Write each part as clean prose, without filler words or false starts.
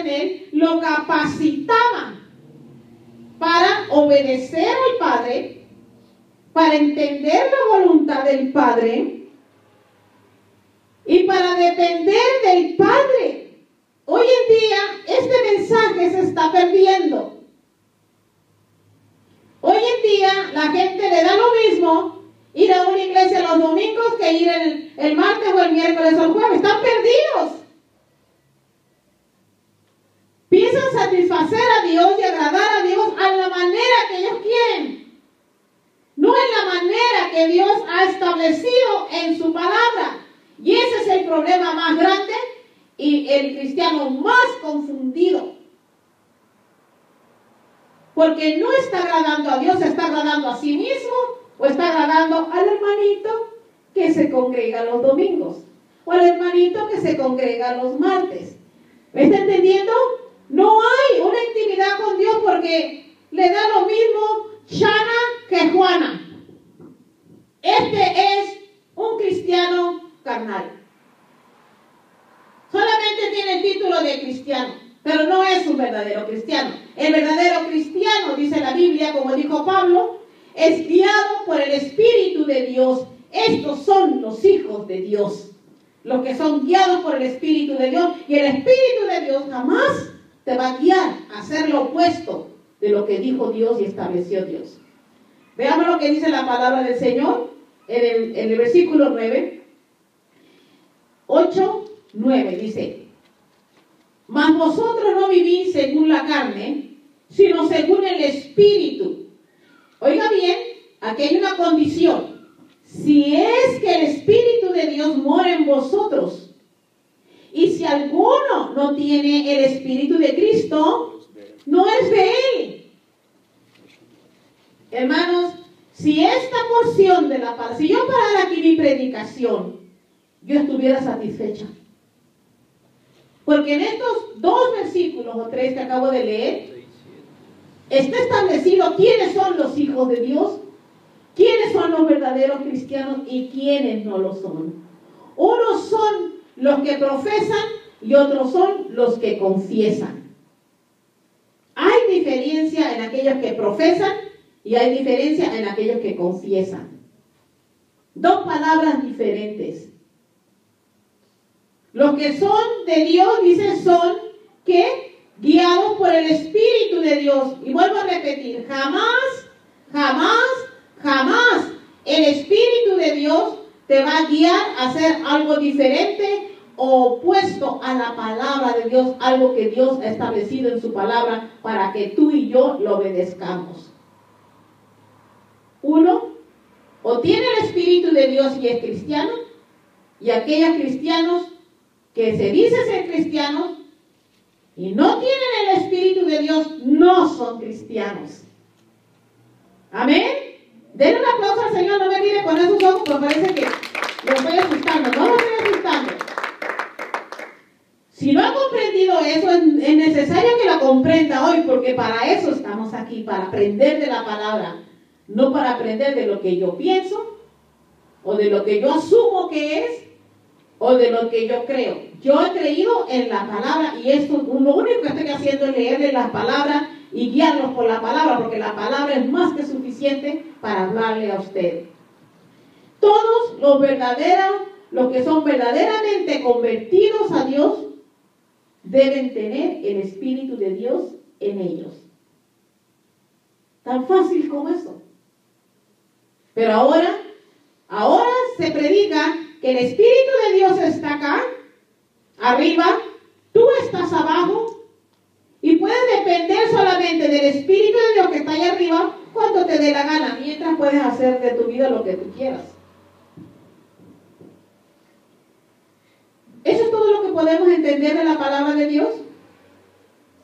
él lo capacitaba para obedecer al Padre, para entender la voluntad del Padre y para depender del Padre. Hoy en día este mensaje se está perdiendo. Hoy en día la gente le da lo mismo ir a una iglesia los domingos que ir el martes o el miércoles o el jueves. Están perdidos. Piensan satisfacer a Dios y agradar a Dios a la manera que ellos quieren. No en la manera que Dios ha establecido en su palabra. Y ese es el problema más grande y el cristiano más confundido. Porque no está agradando a Dios, está agradando a sí mismo o está agradando al hermanito que se congrega los domingos o al hermanito que se congrega los martes. ¿Me está entendiendo? No hay una intimidad con Dios porque le da lo mismo Shana que Juana. Este es un cristiano carnal. Solamente tiene el título de cristiano, pero no es un verdadero cristiano. El verdadero cristiano, dice la Biblia, como dijo Pablo, es guiado por el Espíritu de Dios. Estos son los hijos de Dios, los que son guiados por el Espíritu de Dios. Y el Espíritu de Dios jamás te va a guiar a hacer lo opuesto de lo que dijo Dios y estableció Dios. Veamos lo que dice la palabra del Señor en el versículo 9. 8:9 dice: mas vosotros no vivís según la carne, sino según el Espíritu. Oiga bien, aquí hay una condición. Si es que el Espíritu de Dios mora en vosotros, y si alguno no tiene el Espíritu de Cristo, no es de Él. Hermanos, si esta porción de la palabra, si yo parara aquí mi predicación, yo estuviera satisfecha. Porque en estos 2 versículos o 3 que acabo de leer, está establecido quiénes son los hijos de Dios, quiénes son los verdaderos cristianos y quiénes no lo son. Unos son los que profesan y otros son los que confiesan. Hay diferencia en aquellos que profesan y hay diferencia en aquellos que confiesan. 2 palabras diferentes. Los que son de Dios, dice, son que guiados por el Espíritu de Dios. Y vuelvo a repetir, jamás el Espíritu de Dios te va a guiar a hacer algo diferente o opuesto a la palabra de Dios, algo que Dios ha establecido en su palabra para que tú y yo lo obedezcamos. Uno, o tiene el Espíritu de Dios y es cristiano, y aquellos cristianos que se dicen ser cristianos y no tienen el Espíritu de Dios no son cristianos. Amén. Denle un aplauso al Señor, no me mire con esos ojos, porque parece que lo estoy asustando. No lo estoy asustando. Si no ha comprendido eso, es necesario que lo comprenda hoy, porque para eso estamos aquí, para aprender de la palabra, no para aprender de lo que yo pienso, o de lo que yo asumo que es, o de lo que yo creo. Yo he creído en la palabra y esto, lo único que estoy haciendo es leerle las palabras y guiarlos por la palabra, porque la palabra es más que suficiente para hablarle a usted. Todos los que son verdaderamente convertidos a Dios deben tener el Espíritu de Dios en ellos. Tan fácil como eso. Pero ahora se predica que el Espíritu de Dios está acá, arriba, tú estás abajo, y puedes depender solamente del Espíritu de Dios que está ahí arriba cuando te dé la gana, mientras puedes hacer de tu vida lo que tú quieras. ¿Eso es todo lo que podemos entender de la palabra de Dios?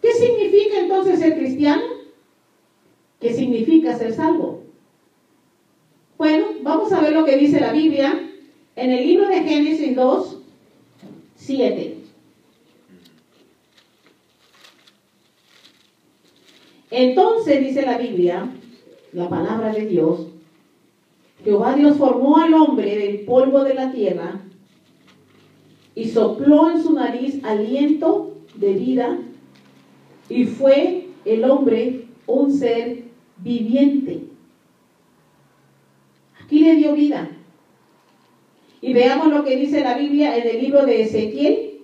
¿Qué significa entonces ser cristiano? ¿Qué significa ser salvo? Bueno, vamos a ver lo que dice la Biblia en el libro de Génesis 2:7. Entonces dice la Biblia, la palabra de Dios, Jehová Dios formó al hombre del polvo de la tierra y sopló en su nariz aliento de vida y fue el hombre un ser viviente. Aquí le dio vida. Y veamos lo que dice la Biblia en el libro de Ezequiel.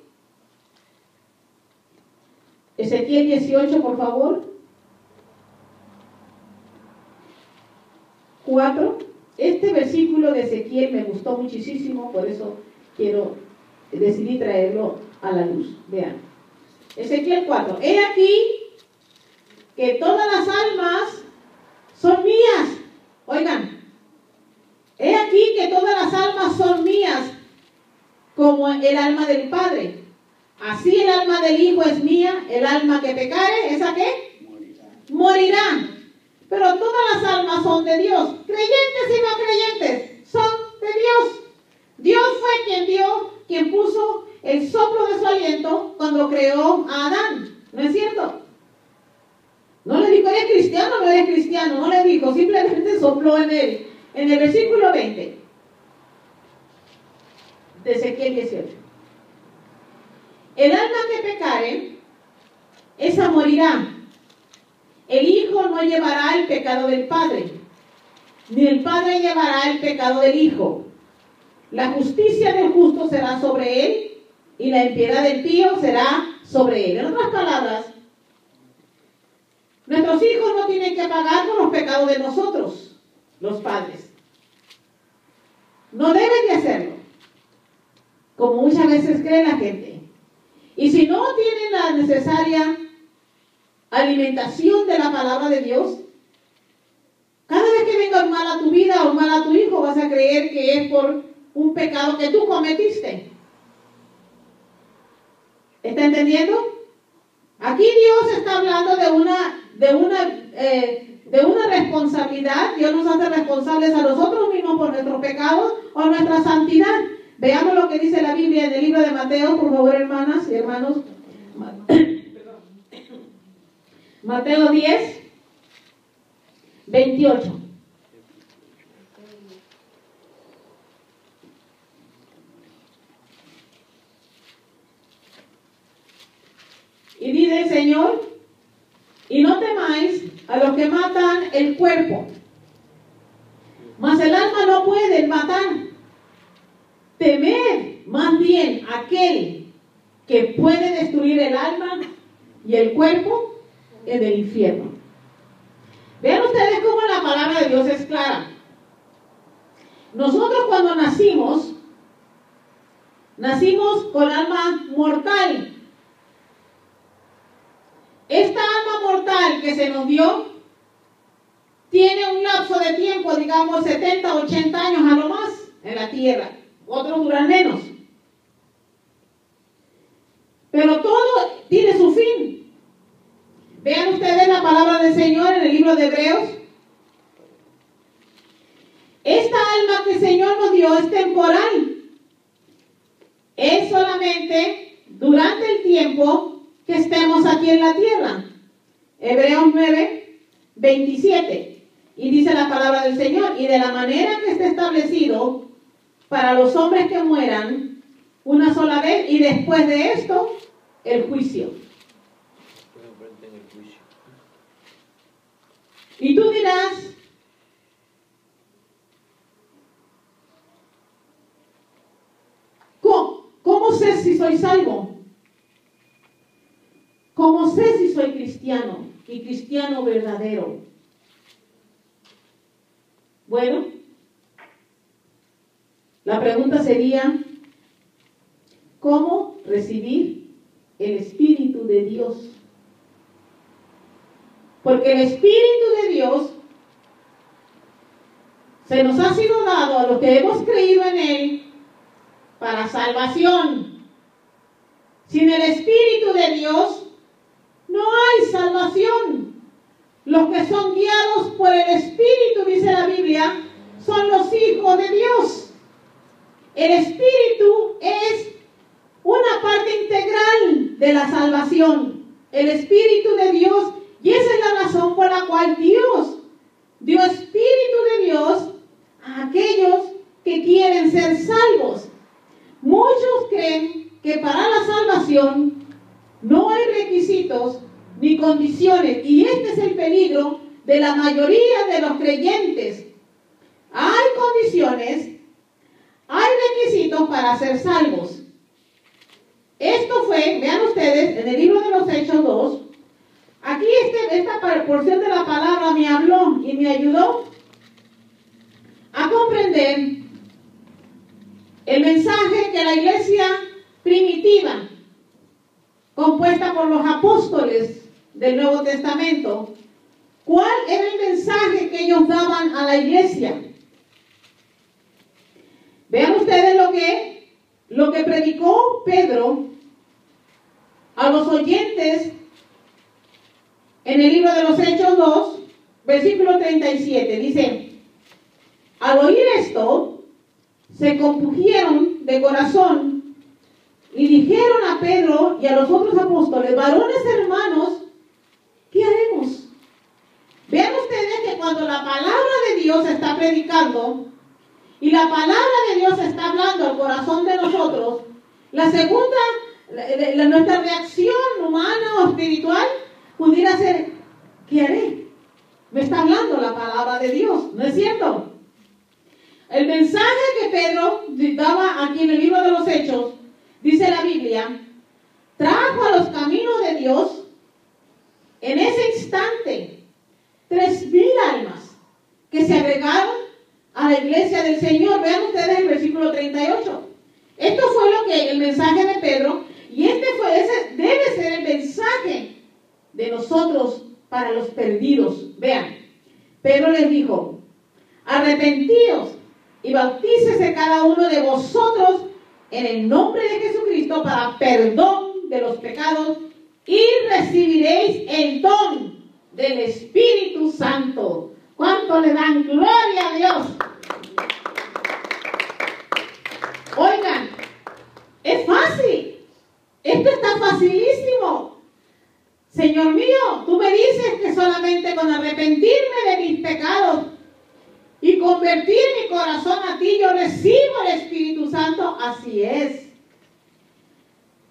Ezequiel 18, por favor. 4. Este versículo de Ezequiel me gustó muchísimo, por eso decidí traerlo a la luz. Vean. Ezequiel 4. He aquí que todas las almas son mías. Oigan. He aquí que todas las almas son mías, como el alma del Padre. Así el alma del Hijo es mía, el alma que pecare, ¿esa qué? Morirá. Pero todas las almas son de Dios. Creyentes y no creyentes, son de Dios. Dios fue quien puso el soplo de su aliento cuando creó a Adán. ¿No es cierto? No le dijo, ¿eres cristiano o no eres cristiano? No le dijo, simplemente sopló en él. En el versículo 20 de Ezequiel 18. El alma que pecare, esa morirá. El Hijo no llevará el pecado del Padre, ni el Padre llevará el pecado del Hijo. La justicia del justo será sobre él, y la impiedad del pío será sobre él. En otras palabras, nuestros hijos no tienen que pagar por los pecados de nosotros, los padres. No deben de hacerlo, como muchas veces cree la gente. Y si no tienen la necesaria alimentación de la palabra de Dios, cada vez que venga un mal a tu vida o un mal a tu hijo, vas a creer que es por un pecado que tú cometiste. ¿Está entendiendo? Aquí Dios está hablando de una responsabilidad. Dios nos hace responsables a nosotros mismos por nuestros pecados o nuestra santidad. Veamos lo que dice la Biblia en el libro de Mateo, por favor, hermanas y hermanos. Mateo 10, 28. Y dice el Señor, y no temáis a los que matan el cuerpo, mas el alma no pueden matar. Temed más bien aquel que puede destruir el alma y el cuerpo en el infierno. Vean ustedes cómo la palabra de Dios es clara. Nosotros cuando nacimos con alma mortal. Esta alma mortal que se nos dio tiene un lapso de tiempo, digamos 70, 80 años a lo más en la tierra. Otros duran menos. Pero todo tiene su fin. Vean ustedes la palabra del Señor en el libro de Hebreos. Esta alma que el Señor nos dio es temporal. Es solamente durante el tiempo que estemos aquí en la tierra. Hebreos 9, 27. Y dice la palabra del Señor, y de la manera que está establecido para los hombres que mueran una sola vez, y después de esto, el juicio. Y tú dirás, ¿cómo sé si soy salvo? ¿Cómo sé si soy cristiano y cristiano verdadero? Bueno, la pregunta sería, ¿cómo recibir el Espíritu de Dios? Porque el Espíritu de Dios se nos ha sido dado a los que hemos creído en Él para salvación. Sin el Espíritu de Dios no hay salvación. Los que son guiados por el Espíritu, dice la Biblia, son los hijos de Dios. El Espíritu es una parte integral de la salvación. El Espíritu de Dios, y esa es la razón por la cual Dios dio Espíritu de Dios a aquellos que quieren ser salvos. Muchos creen que para la salvación no hay requisitos ni condiciones. Y este es el peligro de la mayoría de los creyentes. Hay condiciones, hay requisitos para ser salvos. Esto fue, vean ustedes, en el libro de los Hechos 2, aquí esta porción de la palabra me habló y me ayudó a comprender el mensaje que la iglesia primitiva, compuesta por los apóstoles del Nuevo Testamento, ¿cuál era el mensaje que ellos daban a la iglesia? Vean ustedes lo que predicó Pedro a los oyentes en el libro de los Hechos 2, versículo 37. Dice: al oír esto, se compungieron de corazón y dijeron a Pedro y a los otros apóstoles: varones hermanos, ¿qué haremos? Vean ustedes que cuando la palabra de Dios está predicando y la palabra de Dios está hablando al corazón de nosotros, la segunda, nuestra reacción humana o espiritual pudiera ser: ¿qué haré? Me está hablando la palabra de Dios, ¿no es cierto? El mensaje que Pedro daba aquí en el libro de los Hechos, dice la Biblia, trajo a los caminos de Dios en ese instante 3,000 almas que se agregaron a la iglesia del Señor. Vean ustedes el versículo 38. Esto fue el mensaje de Pedro, y ese debe ser el mensaje de nosotros para los perdidos. Vean, Pedro les dijo: arrepentíos y bautícese cada uno de vosotros en el nombre de Jesucristo para perdón de los pecados, y recibiréis el don del Espíritu Santo. ¿Cuánto le dan gloria a Dios? Oigan, es fácil. Esto está facilísimo. Señor mío, tú me dices que solamente con arrepentirme de mis pecados y convertir mi corazón a ti, yo recibo el Espíritu Santo. Así es.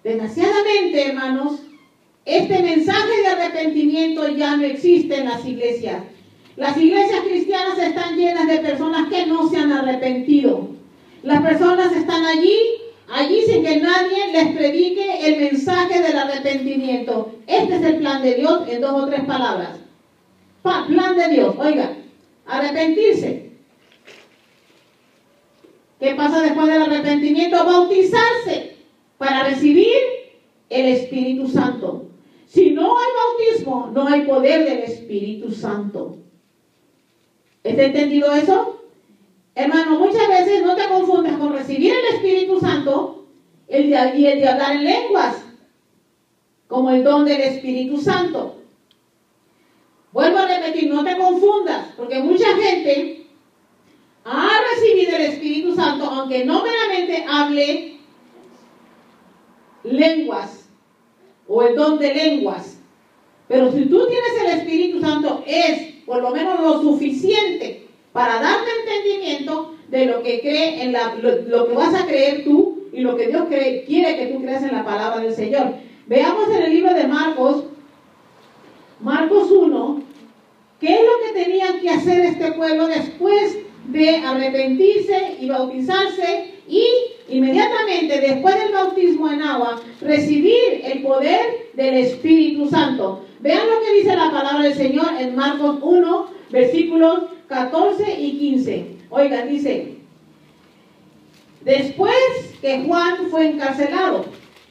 Desgraciadamente, hermanos, este mensaje de arrepentimiento ya no existe en las iglesias. Las iglesias cristianas están llenas de personas que no se han arrepentido. Las personas están allí sin que nadie les predique el mensaje del arrepentimiento. Este es el plan de Dios en 2 o 3 palabras. Plan de Dios, oiga, arrepentirse. ¿Qué pasa después del arrepentimiento? Bautizarse para recibir el Espíritu Santo. Si no hay bautismo, no hay poder del Espíritu Santo. ¿Está entendido eso? Hermano, muchas veces no te confundas con recibir el Espíritu Santo y el de hablar en lenguas, como el don del Espíritu Santo. Vuelvo a repetir, no te confundas, porque mucha gente ha recibido el Espíritu Santo, aunque no meramente hable lenguas o el don de lenguas. Pero si tú tienes el Espíritu Santo, es por lo menos lo suficiente para darte entendimiento de lo que cree lo que vas a creer tú y lo que Dios quiere que tú creas en la palabra del Señor. Veamos en el libro de Marcos 1, qué es lo que tenían que hacer este pueblo después de arrepentirse y bautizarse, y inmediatamente después del bautismo en agua recibir el poder del Espíritu Santo. Vean lo que dice la palabra del Señor en Marcos 1, versículos 14 y 15. Oigan, dice: después que Juan fue encarcelado,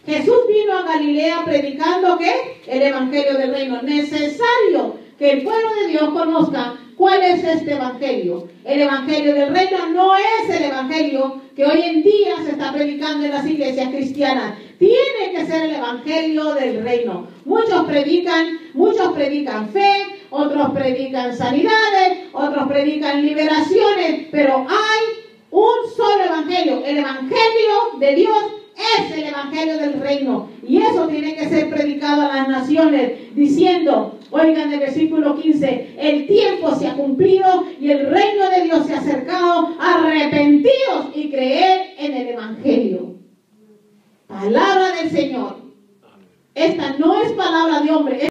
Jesús vino a Galilea predicando ¿qué? El evangelio del reino. Necesario que el pueblo de Dios conozca cuál es este evangelio. El evangelio del reino no es el evangelio que hoy en día se está predicando en las iglesias cristianas. Tiene que ser el evangelio del reino. Muchos predican fe, otros predican sanidades, otros predican liberaciones, pero hay un solo evangelio. El evangelio de Dios es el evangelio del reino, y eso tiene que ser predicado a las naciones, diciendo, oigan el versículo 15, el tiempo se ha cumplido y el reino de Dios se ha acercado, arrepentíos y creed en el evangelio. Palabra del Señor. Esta no es palabra de hombre.